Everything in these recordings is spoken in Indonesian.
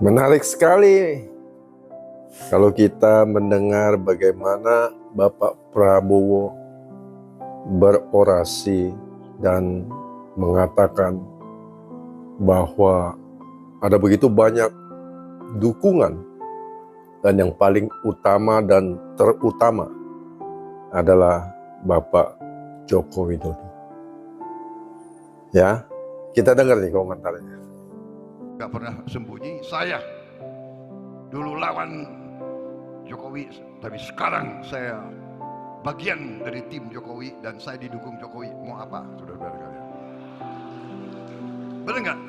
Menarik sekali kalau kita mendengar bagaimana Bapak Prabowo berorasi dan mengatakan bahwa ada begitu banyak dukungan dan yang paling utama dan terutama adalah Bapak Joko Widodo. Ya, kita dengar nih komentarnya. Gak pernah sembunyi, saya dulu lawan Jokowi, tapi sekarang saya bagian dari tim Jokowi dan saya didukung Jokowi. Mau apa, saudara-saudara kalian? Bener nggak?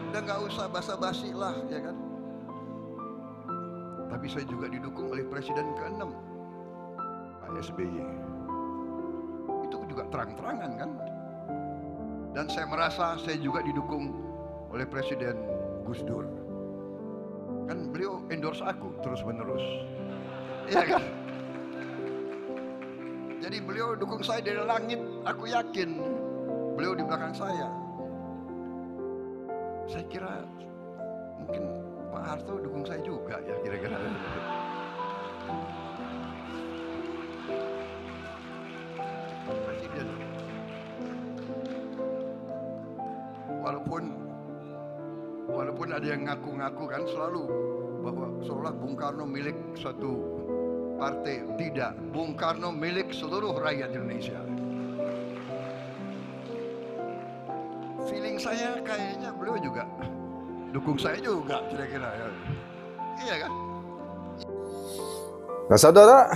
Udah nggak usah basa-basi lah, ya kan? Tapi saya juga didukung oleh Presiden ke-6, Pak SBY. Itu juga terang-terangan kan? Dan saya merasa saya juga didukung oleh Presiden Gus Dur. Kan beliau endorse aku terus-menerus. Iya kan? Jadi beliau dukung saya dari langit, aku yakin beliau di belakang saya. Saya kira mungkin Pak Harto dukung saya juga ya kira-kira. Presiden. Walaupun ada yang ngaku-ngaku kan selalu bahwa seolah Bung Karno milik suatu partai. Tidak, Bung Karno milik seluruh rakyat Indonesia. Feeling saya kayaknya beliau juga dukung saya juga kira-kira ya. Iya kan? Nah saudara,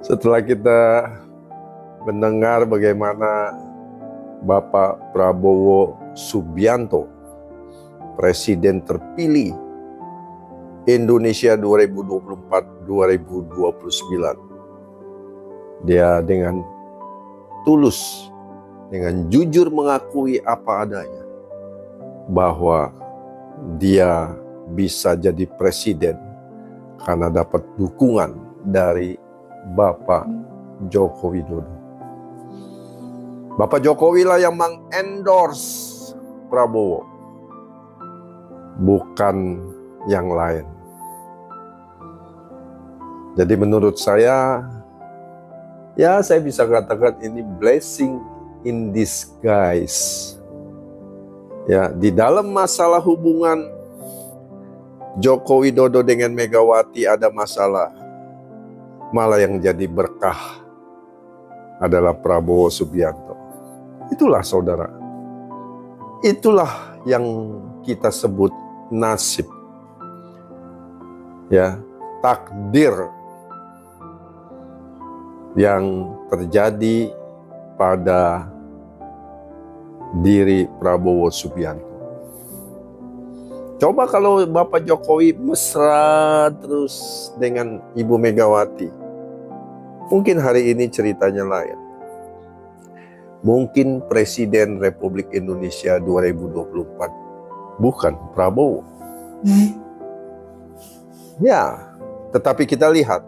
setelah kita mendengar bagaimana Bapak Prabowo Subianto, Presiden terpilih Indonesia 2024-2029, dia dengan tulus, dengan jujur mengakui apa adanya bahwa dia bisa jadi presiden karena dapat dukungan dari Bapak Joko Widodo. Bapak Jokowi lah yang mengendorse Prabowo, bukan yang lain. Jadi menurut saya, ya saya bisa katakan ini blessing in disguise. Ya, di dalam masalah hubungan Joko Widodo dengan Megawati ada masalah, malah yang jadi berkah adalah Prabowo Subianto. Itulah saudara, itulah yang kita sebut nasib, ya, takdir yang terjadi pada diri Prabowo Subianto. Coba kalau Bapak Jokowi mesra terus dengan Ibu Megawati, mungkin hari ini ceritanya lain. Mungkin Presiden Republik Indonesia 2024 bukan Prabowo. Ya, tetapi kita lihat,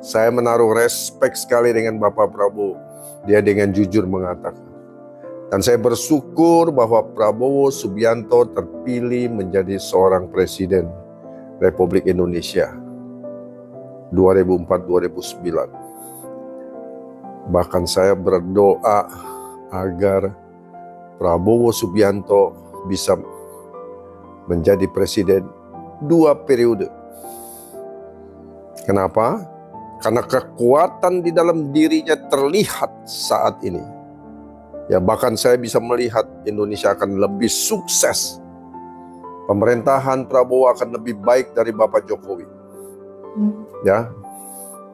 saya menaruh respek sekali dengan Bapak Prabowo. Dia dengan jujur mengatakan, dan saya bersyukur bahwa Prabowo Subianto terpilih menjadi seorang Presiden Republik Indonesia 2004-2009. Bahkan saya berdoa agar Prabowo Subianto bisa menjadi presiden 2 periode. Kenapa? Karena kekuatan di dalam dirinya terlihat saat ini. Ya, bahkan saya bisa melihat Indonesia akan lebih sukses. Pemerintahan Prabowo akan lebih baik dari Bapak Jokowi. Ya,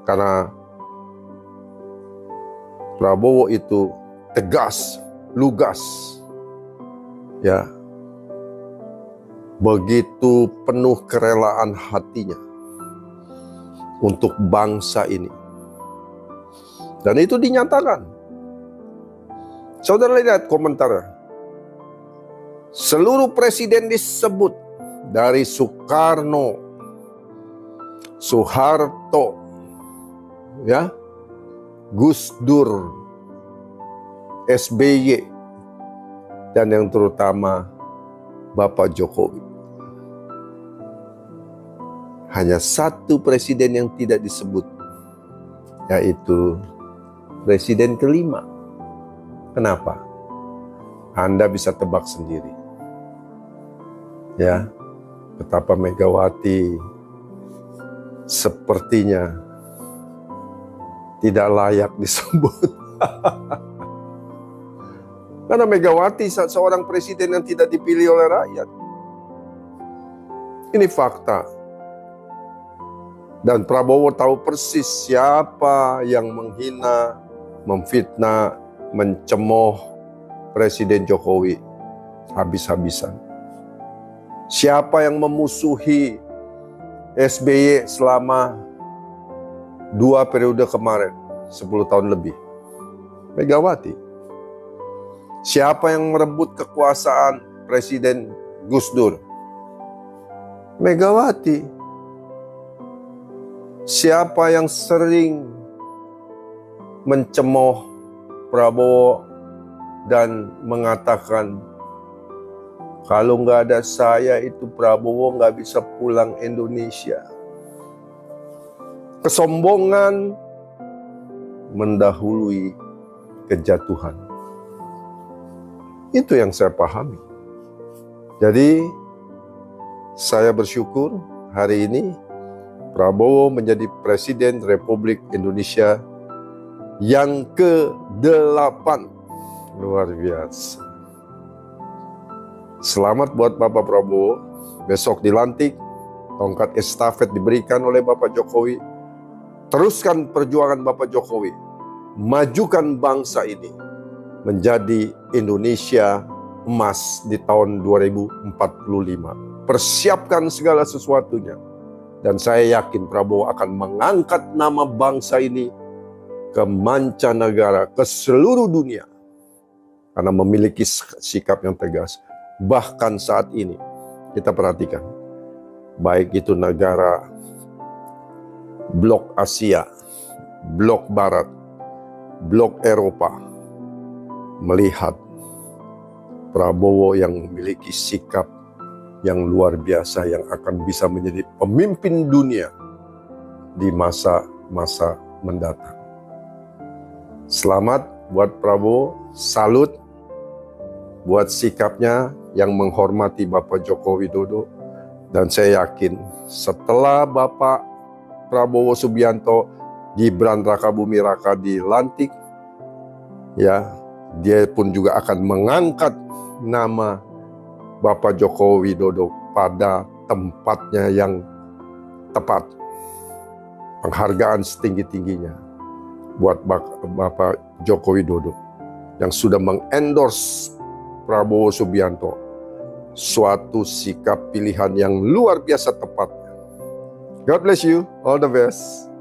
karena Prabowo itu tegas, lugas, ya, begitu penuh kerelaan hatinya untuk bangsa ini, dan itu dinyatakan. Saudara lihat komentar, seluruh presiden disebut dari Soekarno, Soeharto, ya, Gus Dur, SBY, dan yang terutama Bapak Jokowi. Hanya satu presiden yang tidak disebut, yaitu presiden kelima. Kenapa? Anda bisa tebak sendiri. Ya, betapa Megawati sepertinya tidak layak disebut. Karena Megawati seorang presiden yang tidak dipilih oleh rakyat. Ini fakta. Dan Prabowo tahu persis siapa yang menghina, memfitnah, mencemooh Presiden Jokowi habis-habisan. Siapa yang memusuhi SBY selama 2 periode kemarin, 10 tahun lebih? Megawati. Siapa yang merebut kekuasaan Presiden Gus Dur? Megawati. Siapa yang sering mencemooh Prabowo dan mengatakan, kalau nggak ada saya itu Prabowo nggak bisa pulang Indonesia. Kesombongan mendahului kejatuhan. Itu yang saya pahami. Jadi saya bersyukur hari ini Prabowo menjadi Presiden Republik Indonesia yang ke-8. Luar biasa. Selamat buat Bapak Prabowo. Besok dilantik, tongkat estafet diberikan oleh Bapak Jokowi. Teruskan perjuangan Bapak Jokowi. Majukan bangsa ini menjadi Indonesia emas di tahun 2045. Persiapkan segala sesuatunya. Dan saya yakin Prabowo akan mengangkat nama bangsa ini ke mancanegara, ke seluruh dunia. Karena memiliki sikap yang tegas. Bahkan saat ini, kita perhatikan. Baik itu negara blok Asia, blok Barat, blok Eropa. Melihat Prabowo yang memiliki sikap yang luar biasa yang akan bisa menjadi pemimpin dunia di masa-masa mendatang. Selamat buat Prabowo, salut buat sikapnya yang menghormati Bapak Joko Widodo, dan saya yakin setelah Bapak Prabowo Subianto, Gibran Rakabuming Raka dilantik, ya, dia pun juga akan mengangkat nama Bapak Joko Widodo pada tempatnya yang tepat. Penghargaan setinggi-tingginya buat Bapak Joko Widodo yang sudah mengendorse Prabowo Subianto. Suatu sikap pilihan yang luar biasa tepat. God bless you. All the best.